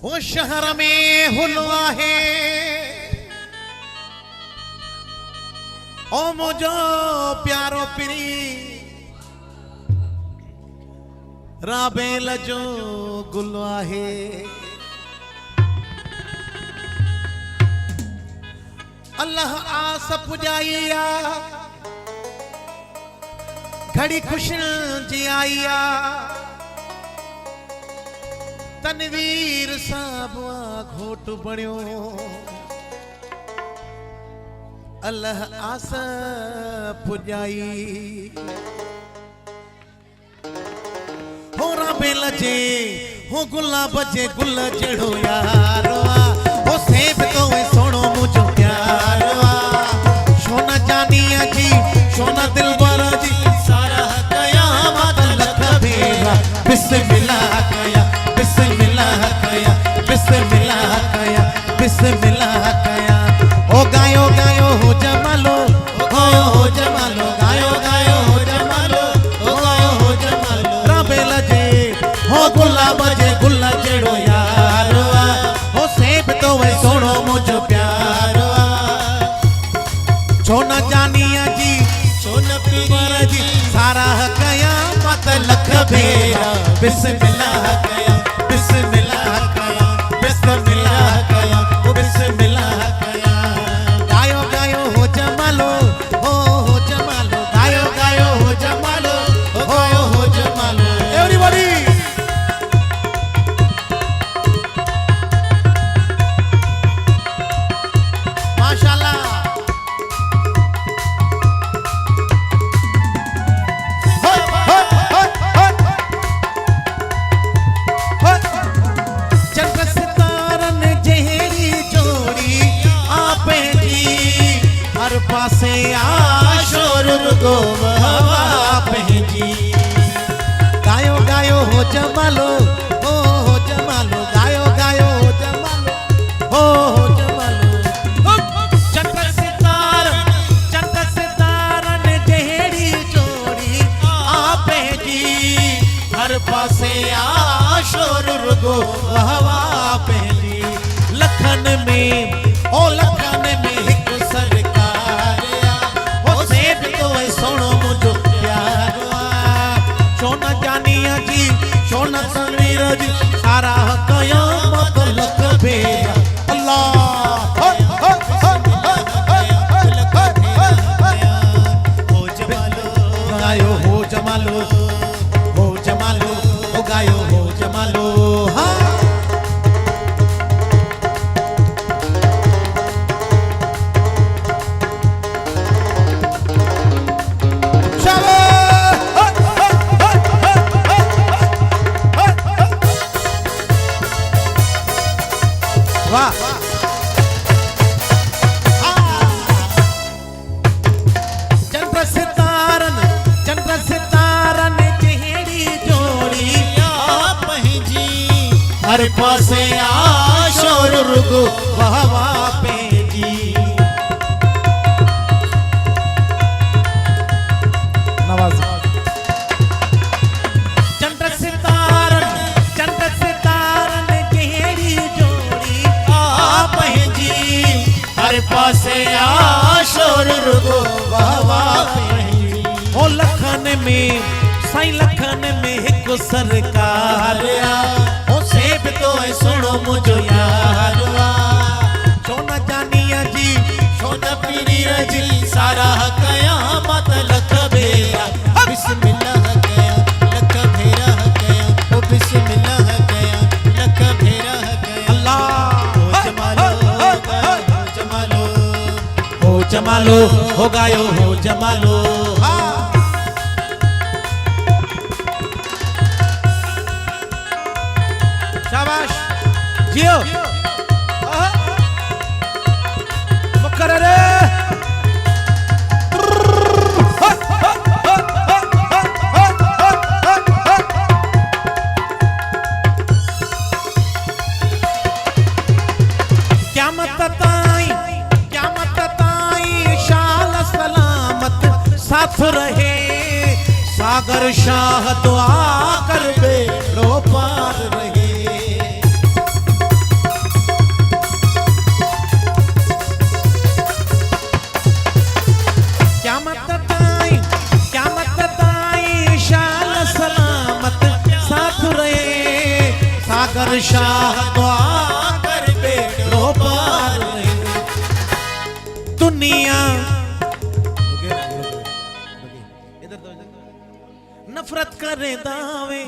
वो शहर में हुलवा है ओ मुझो प्यारो पिरी राबेल जो गुलवा है अल्लाह आस पुजाइया घड़ी खुश जी आइया तनवीर साबुआ घोट बणियो अल्लाह आस पुजाई हो राबेल जे हो गुलाब जे गुल जड़ो यारो हो सेब तो सोनो मुझो प्यारो सोना जानिया जी सोना दिलबर जी सारा कयामत लख भेरा बिस्मिल्लाह कया बिस्मिल्लाह कया बिस्मिल्लाह कया बिस्मिल्लाह कया ओ गायो गायो हो जमालो गायो गायो हो जमालो ओ गायो हो जमालो राबेल जे हो गुलाब जे गुल्ला जेड़ो यारो हो सेब तो वे सोनो मुझो प्यारो सोना जानिया जी सोना पीर जी सारा कयामत लख भेरा बिस्मिल्लाह कया बिस्मिल्लाह कया बिस्मिल्लाह कया बिस्मिल्लाह कया गायो गायो हो जमालो गायो गायो हो जमालो हो जमालो एवरीबॉडी माशाल्लाह पासे आशोर रुगो हवा पहजी गायो गायो हो जमालो गायो गायो हो जमालो हो जमालो चंद सितारा ने जेड़ी जोड़ी आप जी हर पासे आशोर रुगो हवा पहली लखन में ओ लखन में सोनो मुझो प्यारो सोना जानिया जी सोना तनवीर जी सारा कयामत लख भेरा अल्लाह गायो हो जमालो हो गायो हो जमालो हाँ चंद्र सितारन जेड़ी जोड़ी आप जी हर पासे आशोर रुगो हवा पे जी नवाज चंद्र सितारन जेड़ी जोड़ी आप जी हर पासे आशोर रुगो हवा पे ओ लखन में साईं लखन में एक सरकार ओ सेब तो है सोनो मुझो यार सोना जानिया जी सोना पीरी जी सारा कयामत लख भेरा बिस्मिल्लाह कया लख भेरा कया ओ बिस्मिल्लाह कया लख भेरा कया अल्लाह हो जमालो हो गायो हो जमालो शाबाश जियो मुकर्रर साथ रहे सागर शाह दुआ कर बेड़ो पार रहे। क्या मत बताई शाल सलामत साथ रहे सागर शाह दुआ कर बेड़ो पार रहे। दुनिया नफरत करे दावे